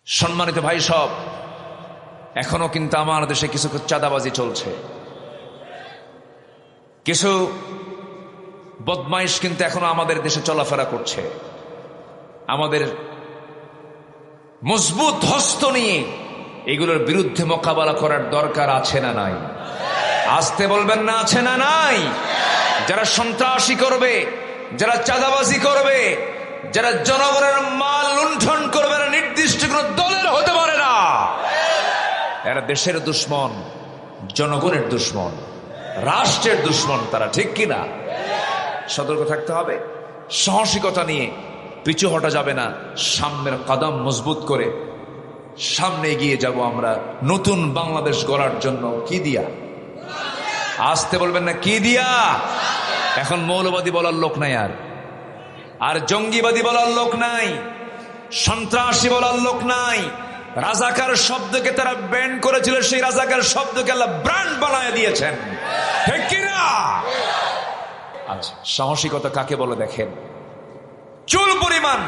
সম্মানিত ভাই সব, এখনো কিন্তু আমার দেশে কিছু চাঁদাবাজি চলছে, কিছু বদমাইশ কিন্তু এখনো আমাদের দেশে চলাফেরা করছে। আমাদের মজবুত হস্ত নিয়ে এগুলোর বিরুদ্ধে মোকাবেলা করার দরকার আছে না নাই? আসতে বলবেন না, আছে না নাই? যারা সন্ত্রাসী করবে, যারা চাঁদাবাজি করবে, যারা জনগণের মাল লুণ্ঠন করবে, এরা নির্দিষ্ট কোন দলের হতে পারে না। এরা দেশের দুশ্মন, জনগণের দুশ্মন, রাষ্ট্রের দুশ্মন তারা, ঠিক কিনা? সতর্ক থাকতে হবে, সাহসিকতা নিয়ে পিছু হটা যাবে না, সামনের কদম মজবুত করে সামনে এগিয়ে যাব আমরা নতুন বাংলাদেশ গড়ার জন্য। কি দিয়া? আসতে বলবেন না, কি দিয়া? এখন মৌলবাদী বলার লোক নাই, আর জঙ্গিবাদী বলার লোক নাই, সন্ত্রাসী বলার লোক নাই। রাজাকার শব্দকে তারা ব্যান করেছিল, সেই রাজাকার শব্দকে আল্লাহ ব্র্যান্ড বানায় দিয়েছেন, ঠিক কিনা? আচ্ছা, সাহসিকতা কাকে বলে দেখেন। চুল পরিমাণ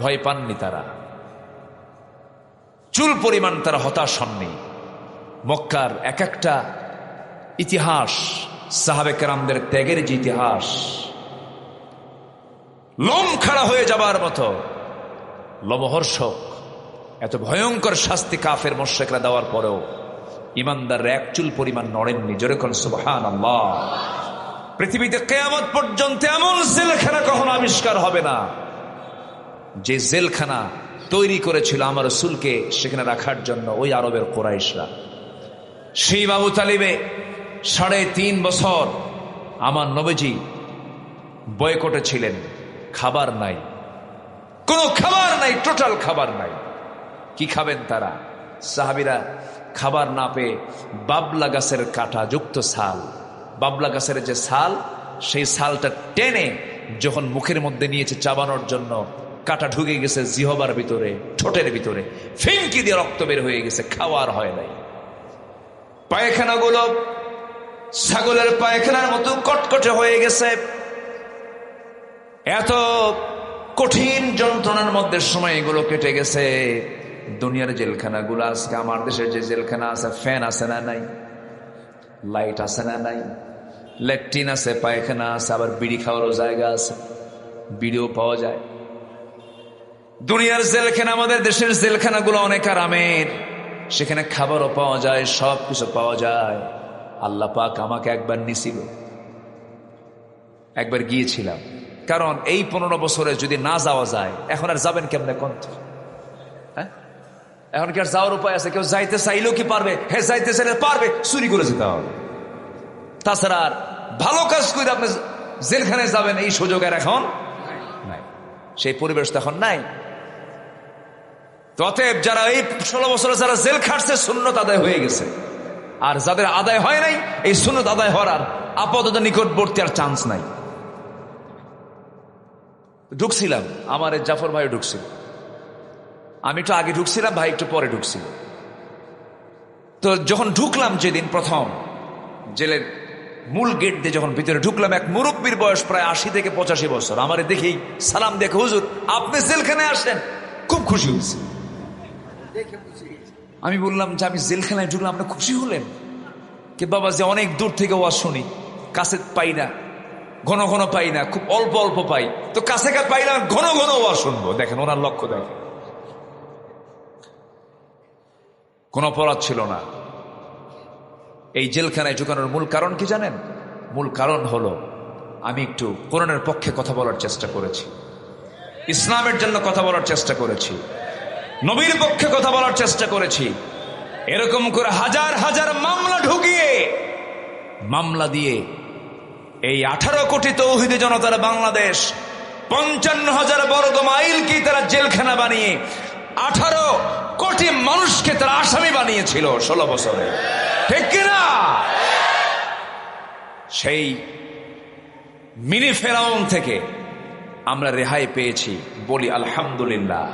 ভয় পাননি তারা, চুল পরিমাণ তারা হতাশ হননি। মক্কার এক একটা ইতিহাস, সাহাবে কেরামদের ত্যাগের যে ইতিহাস, লোম খাড়া হয়ে যাবার মতো লোমহর্ষক, এত ভয়ঙ্কর শাস্তি কাফের মুশরিকরা দেওয়ার পরেও ইমানদার এক চুল পরিমাণ নড়েননি। জোরে কোন সুবহানাল্লাহ। পৃথিবীতে কিয়ামত পর্যন্ত এমন জেলখানা কখনো আবিষ্কার হবে না যে জেলখানা তৈরি করেছিল আমার রাসূলকে সেখানে রাখার জন্য ওই আরবের কুরাইশরা। সেই আবু তালিবে 3.5 বছর আমার নবীজি বয়কটে ছিলেন, খাবার নাই, কোনো খাবার নাই, টোটাল খাবার নাই। কি খাবেন তারা? সাহাবীরা খাবার না পেয়ে বাবলা গাছের কাঁটা যুক্ত ছাল, বাবলা গাছের যে ছাল, সেই ছালটা টেনে যখন মুখের মধ্যে নিয়েছে চাবানোর জন্য, কাঁটা ঢুকে গেছে জিহবার ভিতরে, ঠোঁটের ভিতরে, ফিনকি দিয়ে রক্ত বের হয়ে গেছে, খাওয়ার হয় নাই। পায়খানাগুলো ছাগলের পায়খানার মতো কটকটে হয়ে গেছে। এত কঠিন যন্ত্রণার মধ্যে সময় এগুলো কেটে গেছে। দুনিয়ার জেলখানাগুলো, আজকে আমার দেশের যে জেলখানা আছে, ফ্যান আছে না নাই? লাইট আছে না নাই? ল্যাট্রিন আছে, পায়খানা আছে, আবার বিড়ি খাওয়ারও জায়গা আছে, বিড়িও পাওয়া যায়। দুনিয়ার জেলখানা, আমাদের দেশের জেলখানাগুলো অনেক আরামের, সেখানে খাবারও পাওয়া যায়, সব কিছু পাওয়া যায়। আল্লাহ পাক আমাকে একবার নিছিল, একবার গিয়েছিলাম। কারণ এই 15 বছরে যদি না যাওয়া যায়, এখন আর যাবেন কেমনে কোন? হ্যাঁ, এখন কি আর যাওয়ার উপায় আছে? কেউ যাইতে চাইলেও কি পারবে? হ্যাঁ, যাইতে চাইলে পারবে, চুরি করে যেতে হবে। তাছাড়া আর ভালো কাজ করে আপনি জেলখানায় যাবেন, এই সুযোগ আর এখন নাই, সেই পরিবেশ তো এখন নাই। অতএব যারা এই 16 বছরে যারা জেল খাটছে, সুন্নত আদায় হয়ে গেছে। আর যাদের আদায় হয় নাই, এই সুন্নত আদায় হওয়ার আর আপাতত নিকটবর্তী আর চান্স নাই। ঢুকছিলাম, আমার জাফর ভাই ঢুকছিল, আমি একটু আগে ঢুকছিলাম, ভাই একটু পরে ঢুকছিল। তো যখন ঢুকলাম, যেদিন প্রথম জেলের মূল গেট দিয়ে যখন ভিতরে ঢুকলাম, এক মুরব্বীর বয়স প্রায় 80 থেকে 85 বছর, আমারে দেখেই সালাম দেখে, হুজুর আপনি জেলখানায় আসেন, খুব খুশি হয়েছে। আমি বললাম যে আমি জেলখানায় ঢুকলাম, আপনি খুশি হলেন? কে বাবা, যে অনেক দূর থেকে ওয়াজ শুনি, কাছে পাই না, ঘন ঘন পাই না, খুব অল্প অল্প পাই, তো কাছে পাইলাম, ঘন ঘন ওয়াজ শুনবো। দেখেন ওনার লক্ষ্য, দেখেন কোন অপরাধ ছিল না। এই জেলখানায় ঢুকানোর মূল কারণ কি জানেন? মূল কারণ হলো আমি একটু কোরআনের পক্ষে কথা বলার চেষ্টা করেছি, ইসলামের জন্য কথা বলার চেষ্টা করেছি, নবীর পক্ষে কথা বলার চেষ্টা করেছি। এরকম করে হাজার হাজার মামলা ঢুকিয়ে, মামলা দিয়ে এই 18 কোটি তৌহিদি জনতার বাংলাদেশ, 55,000 বর্গ মাইলকে তারা জেলখানা বানিয়ে 18 কোটি মানুষকে তারা আসামি বানিয়েছিল 16 বছরে, ঠিক কিনা? সেই মিনি ফেরাউন থেকে আমরা রেহাই পেয়েছি, বলি আলহামদুলিল্লাহ।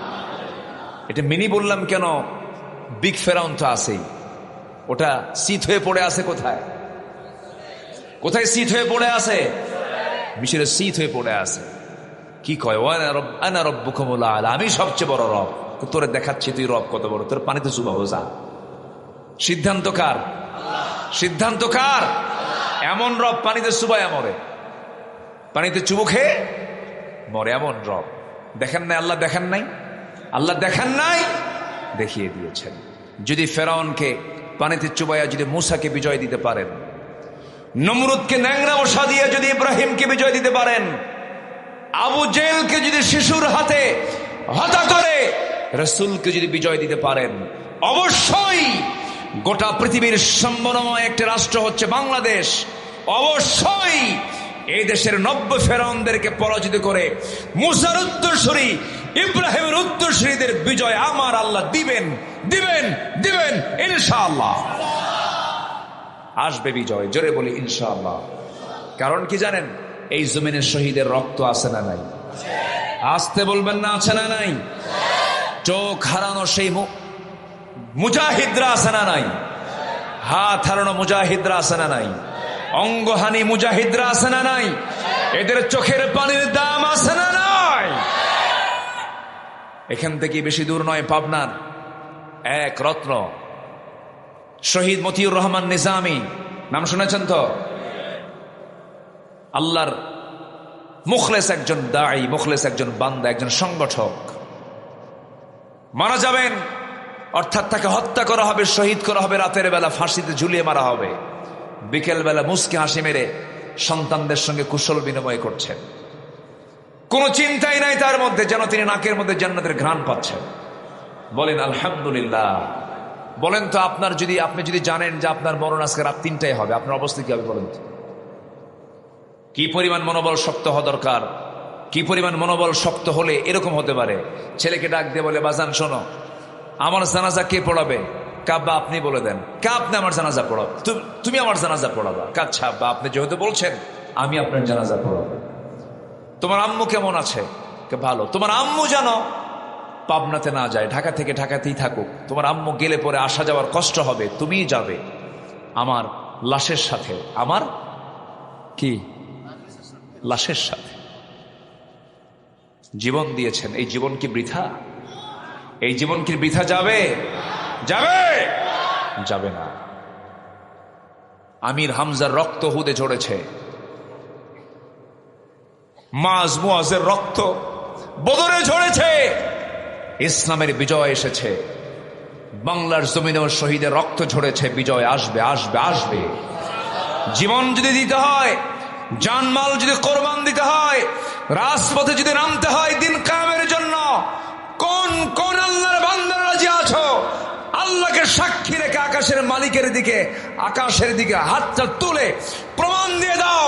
এটা মিনি বললাম কেন? বিগ ফেরাউন তো আছেই, ওটা শীত হয়ে পড়ে আছে। কোথায় কোথায় শীত হয়ে পড়ে আছে? মিশরের শীত হয়ে পড়ে আছে। কি কয়? আনা রব্বুকুমুল আলা, আমি সবচেয়ে বড় রব। তোরে দেখাচ্ছি তুই রব কত বড়, তোর পানিতে চুবাবো যা। সিদ্ধান্ত কার? সিদ্ধান্ত কার? এমন রব পানিতে চুবায় মরে, পানিতে চুবু খেয়ে মরে, এমন রব। দেখেন নাই আল্লাহ? দেখেন নাই আল্লাহ? দেখেন নাই? দেখিয়ে দিয়েছেন। যদি ফেরাউনকে পানিতে চুবাইয়া যদি মূসাকে বিজয় দিতে পারেন, নমরুদকে ন্যাংরা মশা দিয়ে যদি ইব্রাহিমকে বিজয় দিতে পারেন, আবু জেলকে যদি শিশুর হাতে হত্যা করে রাসূলকে যদি বিজয় দিতে পারেন, অবশ্যই গোটা পৃথিবীর সম্মানময় একটি রাষ্ট্র হচ্ছে বাংলাদেশ, অবশ্যই এই দেশের 90 ফেরাউনদেরকে পরাজিত করে মূসার উত্তরসূরি ইব্রাহিমের উত্তরসূরিদের বিজয় আমার আল্লাহ দিবেন, দিবেন, দিবেন ইনশাআল্লাহ। আসবে বিজয়, জোরে বলি ইনশাআল্লাহ। কারণ কি জানেন? এই জমিনের শহীদের রক্ত আছে না নাই? আসতে বলবেন না, আছে না নাই? চোখ হারানো সেই মুজাহিদরা আছে না নাই? হাত হারানো মুজাহিদরা আছে না নাই? অঙ্গহানি মুজাহিদরা আছে না নাই? এদের চোখের পানির দাম আছে না নাই? এখান থেকে বেশি দূর নয়, পাবনার এক রত্ন শহীদ মতিউর রহমান নিজামী, নাম শুনেছেন তো? আল্লাহর মুখলেস একজন দাঈ, মুখলেস একজন বান্দা, একজন সংগঠক। মারা যাবেন, অর্থাৎ তাকে হত্যা করা হবে, শহীদ করা হবে, রাতের বেলা ফাঁসিতে ঝুলিয়ে মারা হবে। বিকেল বেলা মুস্কি হাসি মেরে সন্তানদের সঙ্গে কুশল বিনিময় করছেন। কোনো চিন্তাই নাই তার মধ্যে, যেন তিনি নাকের মধ্যে জান্নাতের ঘ্রাণ পাচ্ছেন। বলেন আলহামদুলিল্লাহ। বলেন তো আপনি যদি জানেন যে আপনার মরণ আজকে রাত 3টায় হবে, আপনার অবস্থা কি হবে বলেন তো? কি পরিমাণ মনোবল শক্ত হওয়া দরকার? কি পরিমাণ মনোবল শক্ত হলে এরকম হতে পারে? ছেলেকে ডাক দিয়ে বলে, বাজান শোনো, আমার জানাজা কে পড়াবে? কাব্বা আপনি বলে দেন। কা আপনি আমার জানাজা পড়াবে? তুমি আমার জানাজা পড়াবা? কাচ্ছা আব্বা, আপনি যেহেতু বলছেন আমি আপনার জানাজা পড়াবো। তোমার আম্মু কেমন আছে? ভালো। তোমার আম্মু জানো পাবনাতে না যায়, ঢাকা থেকে ঢাকাতেই থাকুক, তোমার আম্মু গেলে পরে আসা যাওয়ার কষ্ট হবে, তুমিই যাবে আমার লাশের সাথে। আমার কি লাশের সাথে জীবন দিয়েছেন, এই জীবন কি বৃথা? এই জীবন কি বৃথা যাবে? যাবে? যাবে না। আমির হামজার রক্ত হুদে ঝরেছে, মাজ মুয়াজের রক্ত বদরে ঝরেছে, ইসলামের বিজয় এসেছে। বাংলার জমিনেও শহীদের রক্ত ঝরেছে, বিজয় আসবে, আসবে, আসবে। জীবন যদি দিতে হয়, জানমাল যদি কোরবান দিতে হয়, রাজপথে যদি নামতে হয় দিন কায়েমের জন্য, কোন কোন আল্লাহর বান্দারা রাজি আছো? আল্লাহকে সাক্ষী রেখে আকাশের মালিকের দিকে, আকাশের দিকে হাতটা তুলে প্রমাণ দিয়ে দাও,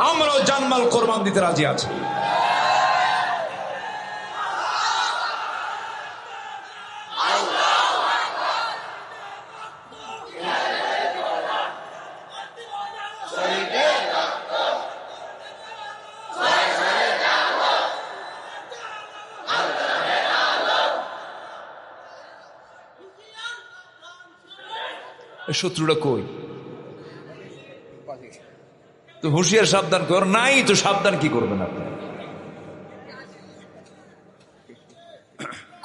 আমরাও জানমাল কোরবান দিতে রাজি আছি। শত্রুরা কই? তো হুঁশিয়ার সাবধান কর নাই, তো সাবধান কি করবেন আপনি?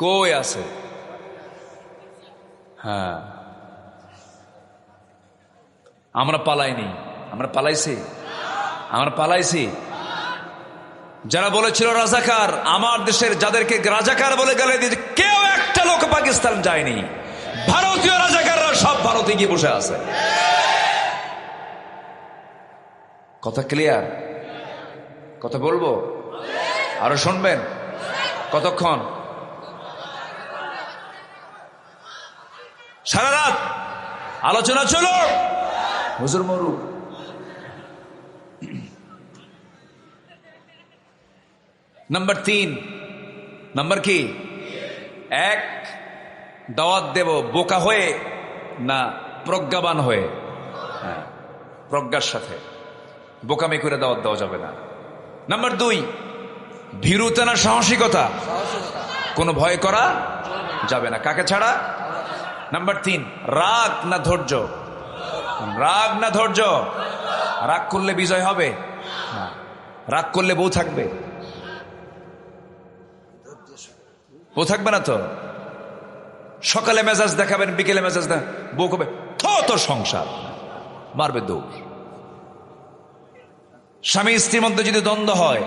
কই আছে? হ্যাঁ, আমরা পালাইনি, আমরা পালাইছি, আমরা পালাইছি। যারা বলেছিল রাজাকার, আমার দেশের যাদেরকে রাজাকার বলে গেলে দিয়েছে, কেউ একটা লোক পাকিস্তান যায়নি। ভারতীয় রাজাকাররা সব ভারতে গিয়ে বসে আছে। কথা ক্লিয়ার? কথা বলবো? আরো শুনবেন? কতক্ষণ? সারা রাত আলোচনা চলো, হুজুর মরু। নাম্বার 3, নাম্বার কি? 1, দাওয়াত দেব বোকা হয়ে না প্রজ্ঞাবান হয়ে? হ্যাঁ, প্রজ্ঞার সাথে, বোকামি করে দাওয়াত দেওয়া যাবে না। নাম্বার 2, ভীরুতা না সাহসিকতা? কোনো ভয় করা যাবে না, কাকে ছাড়া? নাম্বার 3, রাগ না ধৈর্য? রাগ না ধৈর্য? রাগ করলে বিজয় হবে না, রাগ করলে বউ থাকবে? বউ থাকবে না তো? সকালে মেজাজ দেখাবেন, বিকেলে মেজাজ দেখাবেন, বউ কবে তোর সংসার, মারবে দৌড়। স্বামী স্ত্রীর মধ্যে যদি দ্বন্দ্ব হয়,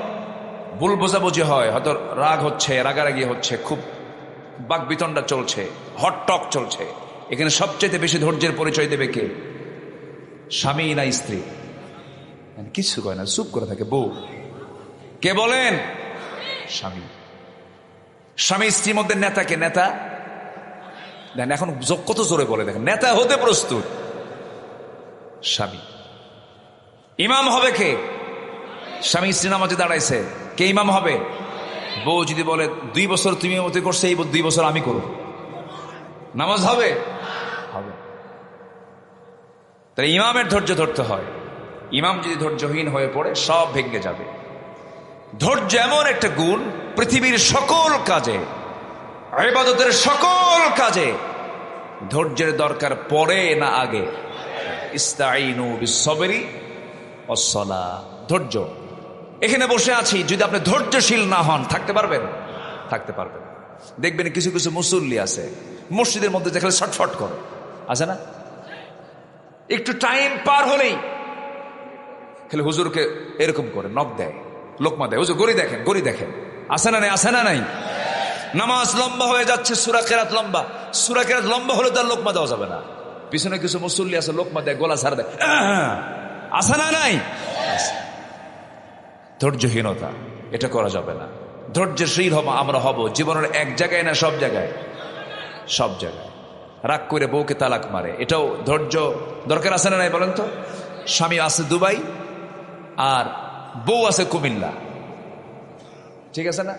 ভুল বোঝাবুঝি হয়, হয়তো রাগ হচ্ছে, রাগারাগি হচ্ছে, খুব বাকবিতণ্ডা চলছে, হটটক চলছে, এখানে সবচেয়ে বেশি ধৈর্যের পরিচয় দেবে কে? স্বামী না স্ত্রী? কিছু কয় না, চুপ করে থাকে বউ। কে বলেন? স্বামী। স্বামী স্ত্রীর মধ্যে নেতা কে? নেতা দেখেন এখন কত জোরে বলে, দেখেন নেতা হতে প্রস্তুত স্বামী। ইমাম হবে কে? স্বামী স্ত্রী নামাজে দাঁড়াইছে, কে ইমাম হবে? বউ যদি বলে 2 বছর তুমি ইমামতি করছে, এই 2 বছর আমি করব, নামাজ হবে? হবে। তাই ইমামের ধৈর্য ধরতে হয়। ইমাম যদি ধৈর্যহীন হয়ে পড়ে সব ভেঙে যাবে। ধৈর্য এমন একটা গুণ, পৃথিবীর সকল কাজে, ইবাদতের সকল কাজে ধৈর্যের দরকার পড়ে না আগে? ইস্তাঈনু বিস-সাবরি ওয়াস-সালাহ। ধৈর্য। এখানে বসে আছি, যদি আপনি ধৈর্যশীল না হন থাকতে পারবেন? থাকতে পারবেন। দেখবেন কিছু কিছু মুসল্লি আছে মসজিদের মধ্যে দেখলে ছটফট করে, আছে না? একটু টাইম পার হলেই খালি হুজুরকে এরকম করে নক দেয়, লোকমা দেয়, হুজুর গড়ি দেখেন, গড়ি দেখেন, আছে না নাই? আছে না নাই? নামাজ লম্বা হয়ে যাচ্ছে, সূরা কেরাত লম্বা, সূরা কেরাত লম্বা হলে তার লোকমা দেওয়া যাবে না। পিছনে কিছু মুসল্লি আছে, লোকমা দেয়, গলা ছাড়া দেয়, আছে না নাই? ধৈর্যহীনতা, এটা করা যাবে না। ধৈর্যশীল হব আমরা হব জীবনের এক জায়গায় না সব জায়গায়? সব জায়গায়। রাগ করে বউকে তালাক মারে, এটাও ধৈর্য দরকার আছে না নাই বলেন তো? স্বামী আছে দুবাই আর বউ আছে কুমিল্লা, ঠিক আছে না?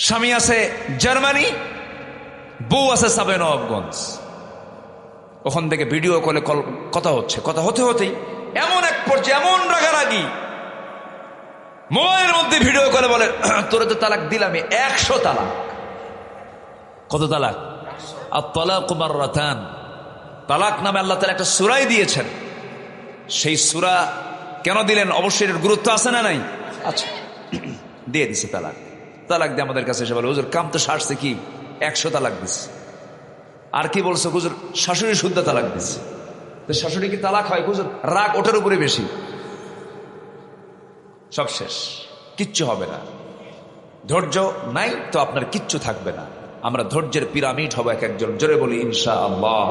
স্বামী আছে জার্মানি, বউ আছে সাবেনগঞ্জ। ওখান থেকে ভিডিও কলে কথা হচ্ছে, কথা হতে হতেই এমন এক পর্যায়ে এমন রাগারাগি, মোবাইলের মধ্যে ভিডিও করে বলে তোরে তো তালাক দিলাম 100 তালাক। কত তালাক? আত-তালাকু মাররাতান। তালাক নামে আল্লাহ তাআলা একটা সূরাই দিয়েছেন। সেই সূরা কেন দিলেন? অবশ্যই এর গুরুত্ব আছে না নাই? আচ্ছা, দিয়ে দিছে তালাক। তালাক দিয়ে আমাদের কাছে এসে বলে হুজুর কাম তো সারছে কি 100 তালাক দিছে। আর কি বলছে হুজুর? শাশুড়ি শুদ্ধ তালাক দিছে। তো শাশুড়ি কি তালাক হয় হুজুর? রাগ ওটার উপরে বেশি, সব শেষ, কিচ্ছু হবে না। ধৈর্য নাই তো আপনার কিচ্ছু থাকবে না। আমরা ধৈর্যের পিরামিড হব এক একজন, জোরে বলি ইনশাআল্লাহ।